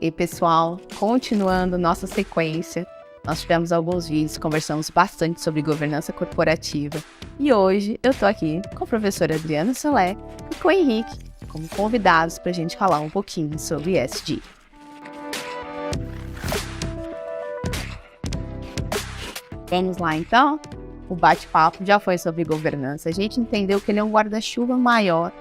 E pessoal, continuando nossa sequência, nós tivemos alguns vídeos, conversamos bastante sobre governança corporativa. E hoje eu tô aqui com a professora Adriana Solé e com o Henrique como convidados para a gente falar um pouquinho sobre ESG. Vamos lá então? O bate-papo já foi sobre governança. A gente entendeu que ele é um guarda-chuva maior.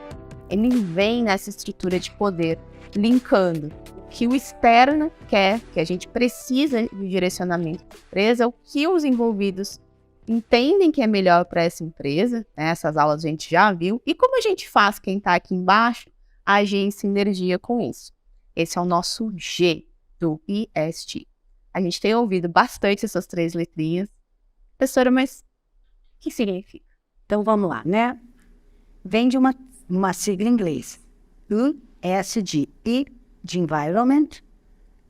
Ele vem nessa estrutura de poder, linkando o que o externo quer, que a gente precisa de direcionamento da empresa, o que os envolvidos entendem que é melhor para essa empresa, né? Essas aulas a gente já viu, e como a gente faz, quem está aqui embaixo, agir em sinergia com isso. Esse é o nosso G do ESG. A gente tem ouvido bastante essas 3 letrinhas. Professora, mas o que significa? Então vamos lá, né? Vem de uma sigla em inglês. ESG. E de Environment,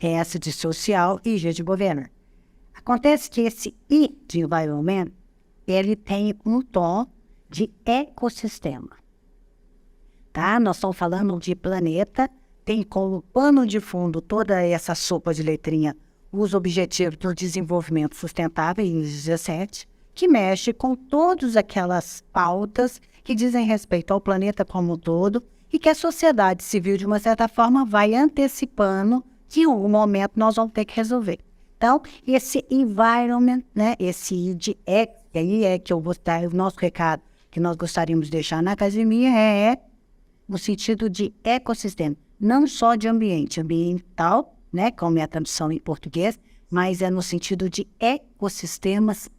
S de Social e G de Governance. Acontece que esse I de Environment, ele tem um tom de ecossistema. Tá? Nós estamos falando de planeta, tem como pano de fundo toda essa sopa de letrinha os Objetivos do Desenvolvimento Sustentável, em 17, que mexe com todas aquelas pautas que dizem respeito ao planeta como um todo e que a sociedade civil, de uma certa forma, vai antecipando que em algum momento nós vamos ter que resolver. Então, esse environment, né, esse I de e aí é que eu vou dar o nosso recado que nós gostaríamos de deixar na academia no sentido de ecossistema, não só de ambiental, né, como é a tradução em português, mas é no sentido de ecossistemas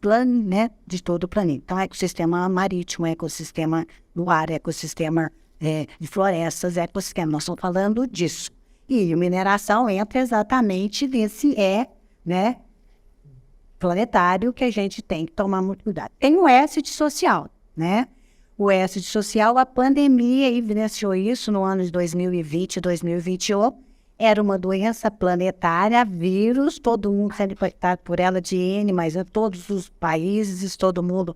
né, de todo o planeta. Então, ecossistema marítimo, ecossistema do ar, ecossistema de florestas, ecossistema. Nós estamos falando disso. E a mineração entra exatamente nesse né, planetário que a gente tem que tomar muito cuidado. Tem o S de social, né? O S de social, a pandemia evidenciou isso no ano de 2020 e 2021. Era uma doença planetária, vírus, todo mundo sendo infectado por ela de N, mas em todos os países, todo mundo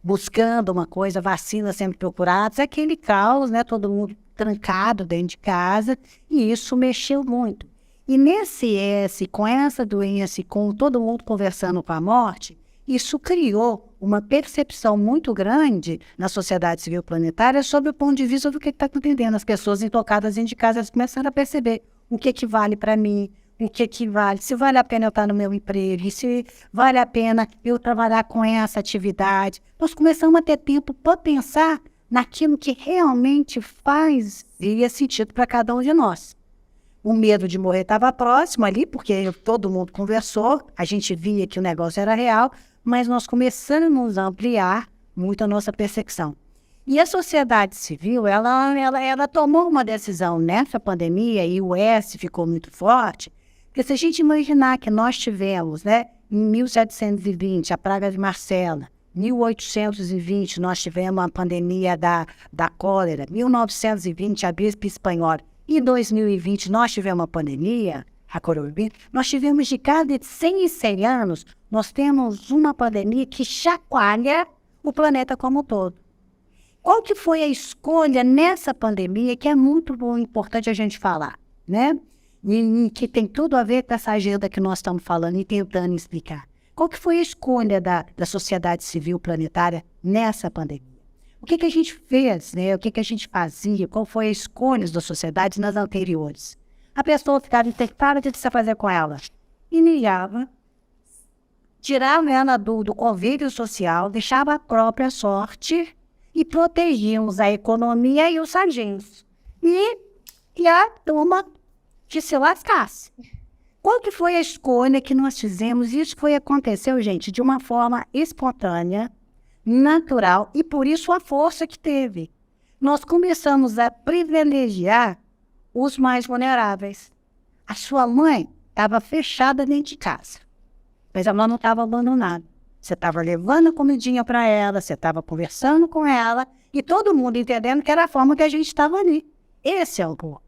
buscando uma coisa, vacinas sendo procuradas, aquele caos, né? Todo mundo trancado dentro de casa, e isso mexeu muito. E nesse S, com essa doença, e com todo mundo conversando com a morte, isso criou uma percepção muito grande na sociedade civil planetária sobre o ponto de vista do que está acontecendo. As pessoas intocadas dentro de casa, elas começaram a perceber o que vale para mim, o que vale, se vale a pena eu estar no meu emprego, se vale a pena eu trabalhar com essa atividade. Nós começamos a ter tempo para pensar naquilo que realmente fazia sentido para cada um de nós. O medo de morrer estava próximo ali, porque todo mundo conversou, a gente via que o negócio era real, mas nós começamos a ampliar muito a nossa percepção. E a sociedade civil, ela tomou uma decisão nessa pandemia, e o S ficou muito forte, porque se a gente imaginar que nós tivemos, né, em 1720, a praga de Marcela, 1820, nós tivemos a pandemia da cólera, 1920, a gripe espanhola, e 2020, nós tivemos uma pandemia, a coronavírus, nós tivemos de cada 100 em 100 anos, nós temos uma pandemia que chacoalha o planeta como um todo. Qual que foi a escolha nessa pandemia que é muito importante a gente falar, né? E que tem tudo a ver com essa agenda que nós estamos falando e tentando explicar. Qual que foi a escolha da sociedade civil planetária nessa pandemia? O que a gente fez, né? O que a gente fazia? Qual foi a escolha das sociedades nas anteriores? A pessoa ficava infectada, o que você fazer com ela? Iniciava, tirava ela do convívio social, deixava a própria sorte e protegíamos a economia e os sargentos. E a turma que se lascasse. Qual que foi a escolha que nós fizemos? Isso aconteceu, gente, de uma forma espontânea, natural, e por isso a força que teve. Nós começamos a privilegiar os mais vulneráveis. A sua mãe estava fechada dentro de casa, mas ela não estava abandonada. Você estava levando a comidinha para ela, você estava conversando com ela, e todo mundo entendendo que era a forma que a gente estava ali. Esse é o ponto.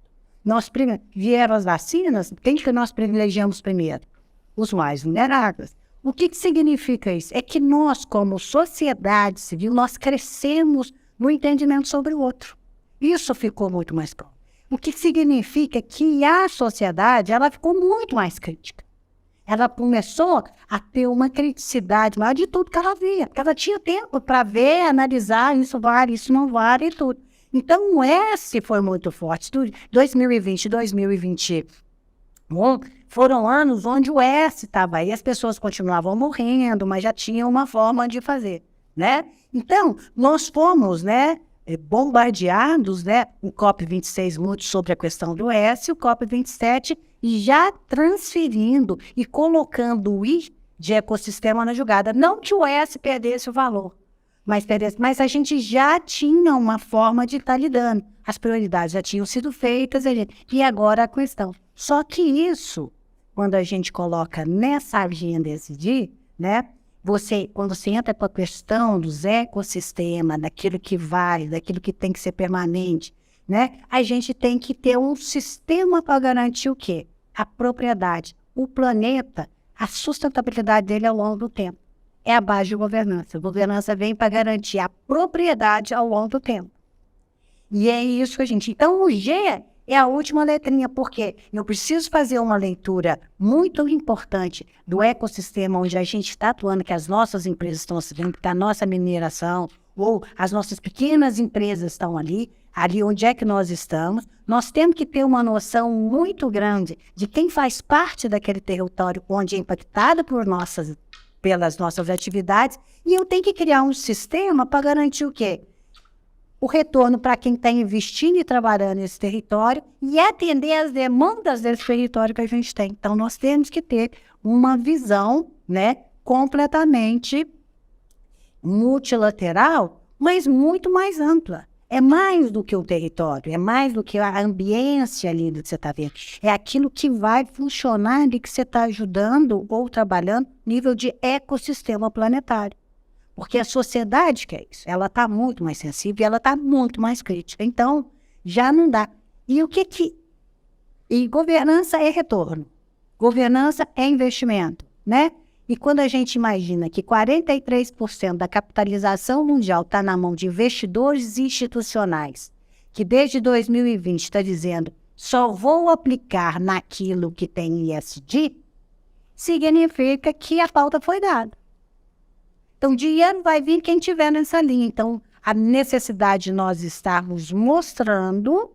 Vieram as vacinas, quem que nós privilegiamos primeiro? Os mais vulneráveis. O que significa isso? É que nós, como sociedade civil, nós crescemos no entendimento sobre o outro. Isso ficou muito mais próximo. O que significa que a sociedade ela ficou muito mais crítica. Ela começou a ter uma criticidade maior de tudo que ela via, porque ela tinha tempo para ver, analisar, isso vale, isso não vale e tudo. Então, o S foi muito forte. 2020 e 2021 foram anos onde o S estava aí, as pessoas continuavam morrendo, mas já tinha uma forma de fazer, né? Então, nós fomos, né, bombardeados, né, o COP26 muito sobre a questão do S, o COP27 já transferindo e colocando o I de ecossistema na jogada. Não que o S perdesse o valor, mas a gente já tinha uma forma de estar lidando. As prioridades já tinham sido feitas, e agora a questão. Só que isso, quando a gente coloca nessa agenda ESG, né, quando você entra com a questão dos ecossistemas, daquilo que vale, daquilo que tem que ser permanente, né, a gente tem que ter um sistema para garantir o quê? A propriedade, o planeta, a sustentabilidade dele ao longo do tempo. É a base de governança. A governança vem para garantir a propriedade ao longo do tempo. E é isso que a gente... Então, o G é a última letrinha, porque eu preciso fazer uma leitura muito importante do ecossistema onde a gente está atuando, que as nossas empresas estão atuando, que a nossa mineração, ou as nossas pequenas empresas estão ali onde é que nós estamos. Nós temos que ter uma noção muito grande de quem faz parte daquele território onde é impactado pelas nossas atividades, e eu tenho que criar um sistema para garantir o quê? O retorno para quem está investindo e trabalhando nesse território e atender as demandas desse território que a gente tem. Então, nós temos que ter uma visão, né, completamente multilateral, mas muito mais ampla. É mais do que o território, é mais do que a ambiência ali do que você está vendo. É aquilo que vai funcionar e que você está ajudando ou trabalhando nível de ecossistema planetário. Porque a sociedade quer isso. Ela está muito mais sensível e ela está muito mais crítica. Então, já não dá. E o que que... E governança é retorno. Governança é investimento, né? E quando a gente imagina que 43% da capitalização mundial está na mão de investidores institucionais, que desde 2020 está dizendo só vou aplicar naquilo que tem ESG, significa que a pauta foi dada. Então, dinheiro vai vir quem tiver nessa linha. Então, a necessidade de nós estarmos mostrando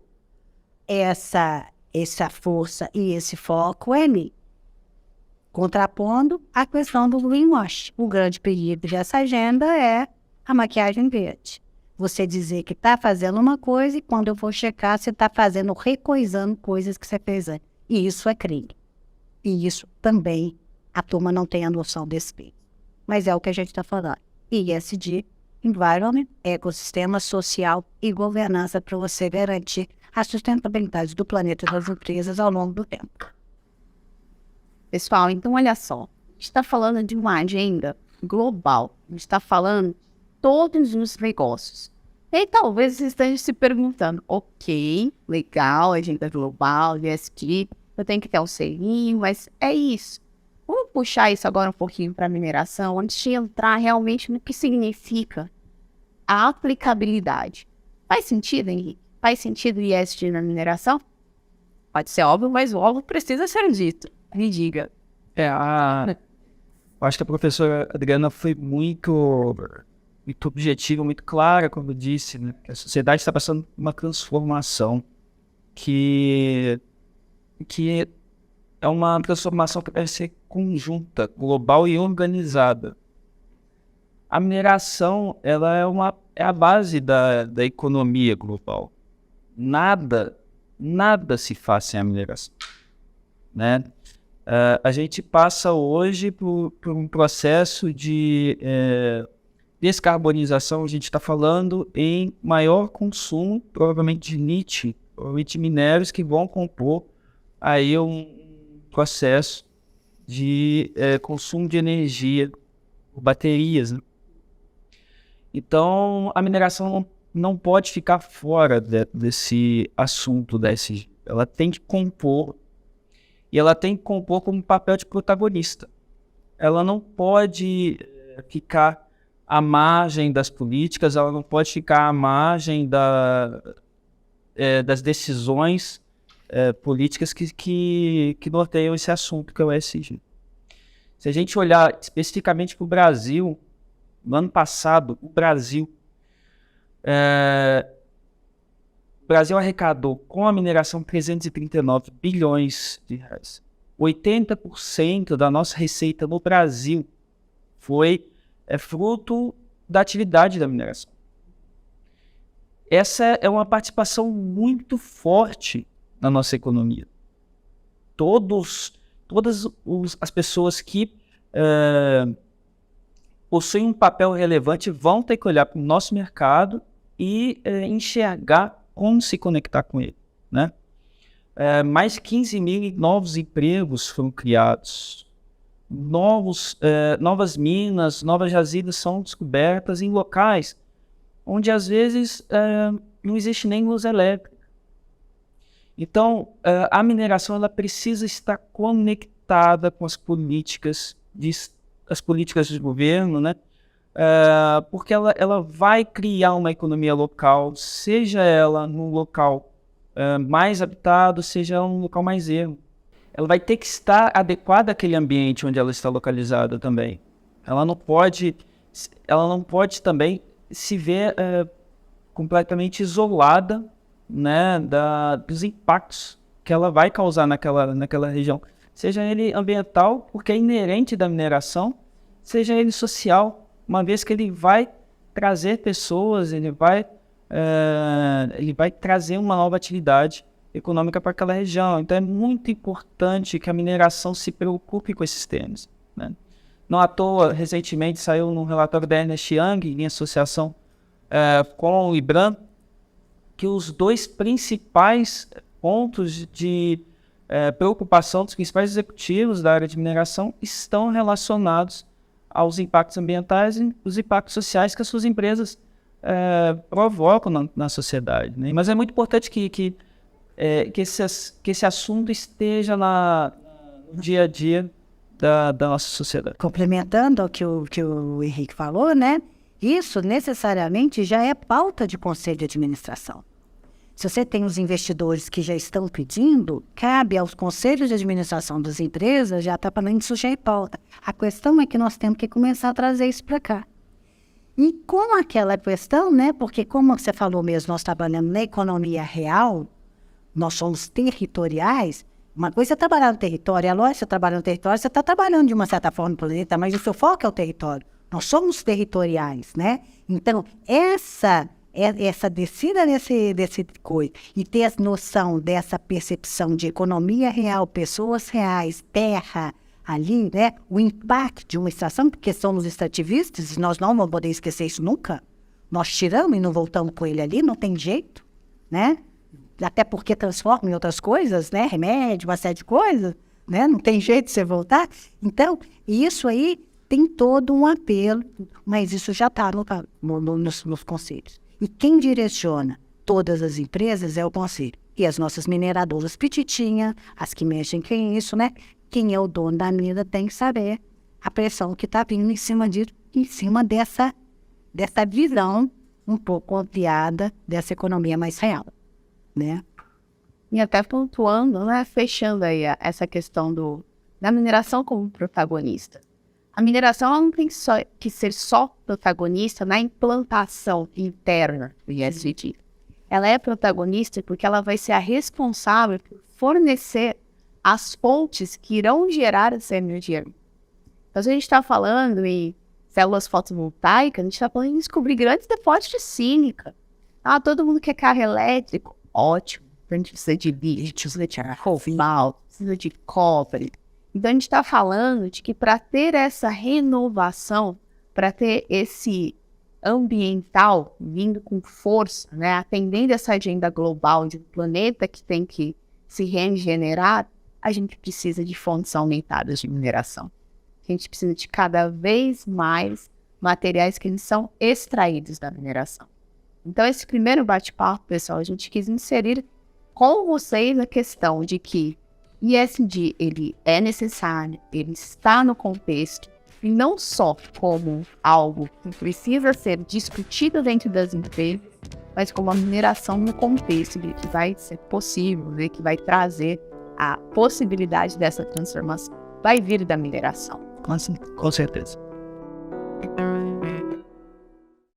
essa força e esse foco é ali. Contrapondo a questão do greenwash. O grande perigo dessa agenda é a maquiagem verde. Você dizer que está fazendo uma coisa e quando eu for checar, você está fazendo, recoisando coisas que você fez antes. E isso é crime. E isso também a turma não tem a noção desse peso. Mas é o que a gente está falando. ESG, Environment, ecossistema social e governança para você garantir a sustentabilidade do planeta e das empresas ao longo do tempo. Pessoal, então olha só, a gente está falando de uma agenda global, a gente está falando de todos os negócios. E aí, talvez você esteja se perguntando, ok, legal, agenda global, ESG, eu tenho que ter um selinho, mas é isso. Vamos puxar isso agora um pouquinho para a mineração, antes de entrar realmente no que significa a aplicabilidade. Faz sentido, Henrique? Faz sentido o ESG na mineração? Pode ser óbvio, mas o óbvio precisa ser dito. Me diga. Eu acho que a professora Adriana foi muito objetiva, muito clara, como eu disse, né? A sociedade está passando por uma transformação que é uma transformação que deve ser conjunta, global e organizada. A mineração, ela é a base da economia global. Nada se faz sem a mineração, né? A gente passa hoje por um processo de descarbonização. A gente está falando em maior consumo, provavelmente de lítio, provavelmente minérios que vão compor aí um processo de consumo de energia por baterias, né? Então, a mineração não pode ficar fora desse assunto da ESG. Ela tem que compor. E ela tem que compor como papel de protagonista. Ela não pode ficar à margem das políticas, ela não pode ficar à margem das decisões políticas que norteiam esse assunto, que é o ESG. Se a gente olhar especificamente para o Brasil, no ano passado, o Brasil arrecadou com a mineração 339 bilhões de reais. 80% da nossa receita no Brasil é fruto da atividade da mineração. Essa é uma participação muito forte na nossa economia. Todas as pessoas que possuem um papel relevante vão ter que olhar para o nosso mercado e enxergar como se conectar com ele, né? Mais 15 mil novos empregos foram criados. Novas minas, novas jazidas são descobertas em locais onde às vezes não existe nem luz elétrica. Então, a mineração ela precisa estar conectada com as políticas de governo, né? Porque ela vai criar uma economia local, seja ela num local mais habitado, seja ela num local mais ermo. Ela vai ter que estar adequada àquele ambiente onde ela está localizada também. Ela não pode também se ver completamente isolada, né, dos impactos que ela vai causar naquela região. Seja ele ambiental, porque é inerente da mineração, seja ele social, uma vez que ele vai trazer pessoas, ele vai trazer uma nova atividade econômica para aquela região. Então é muito importante que a mineração se preocupe com esses temas, né? Não à toa, recentemente saiu num relatório da Ernst Young, em associação com o IBRAM, que os dois principais pontos de preocupação dos principais executivos da área de mineração estão relacionados aos impactos ambientais e os impactos sociais que as suas empresas provocam na sociedade, né? Mas é muito importante que esse assunto esteja no dia a dia da nossa sociedade. Complementando ao que o Henrique falou, né? Isso necessariamente já é pauta de conselho de administração. Se você tem os investidores que já estão pedindo, cabe aos conselhos de administração das empresas já estar falando isso já é pauta. A questão é que nós temos que começar a trazer isso para cá. E com aquela questão, né? Porque como você falou mesmo, nós trabalhamos na economia real, nós somos territoriais. Uma coisa é trabalhar no território, é lógico, você trabalha no território, você está trabalhando de uma certa forma no planeta, mas o seu foco é o território. Nós somos territoriais, né? Então, essa descida desse coisa e ter a noção dessa percepção de economia real, pessoas reais, terra ali, né? O impacto de uma extração, porque somos extrativistas, e nós não vamos poder esquecer isso nunca. Nós tiramos e não voltamos com ele ali, não tem jeito, né? Até porque transforma em outras coisas, né? Remédio, uma série de coisas, né? Não tem jeito de você voltar. Então, isso aí tem todo um apelo, mas isso já está nos conselhos. E quem direciona todas as empresas é o conselho. E as nossas mineradoras petitinhas, as que mexem com isso, né? Quem é o dono da mina tem que saber a pressão que está vindo em cima dessa visão um pouco ampliada dessa economia mais real, né? E até pontuando, né, fechando aí essa questão da mineração como protagonista. A mineração ela não tem que ser só protagonista na implantação interna do ESG. Ela é protagonista porque ela vai ser a responsável por fornecer as fontes que irão gerar essa energia. Então, se a gente está falando em células fotovoltaicas, a gente está falando em descobrir grandes depósitos de sílica. Todo mundo quer carro elétrico. Ótimo. A gente precisa de lítio, precisa de cobalto, precisa de cobre. Então, a gente está falando de que para ter essa renovação, para ter esse ambiental vindo com força, né, atendendo essa agenda global de um planeta que tem que se regenerar, a gente precisa de fontes aumentadas de mineração. A gente precisa de cada vez mais materiais que eles são extraídos da mineração. Então, esse primeiro bate-papo, pessoal, a gente quis inserir com vocês a questão de que ESG, ele é necessário, ele está no contexto, e não só como algo que precisa ser discutido dentro das empresas, mas como a mineração no contexto de que vai ser possível, né, que vai trazer a possibilidade dessa transformação, vai vir da mineração. Com certeza.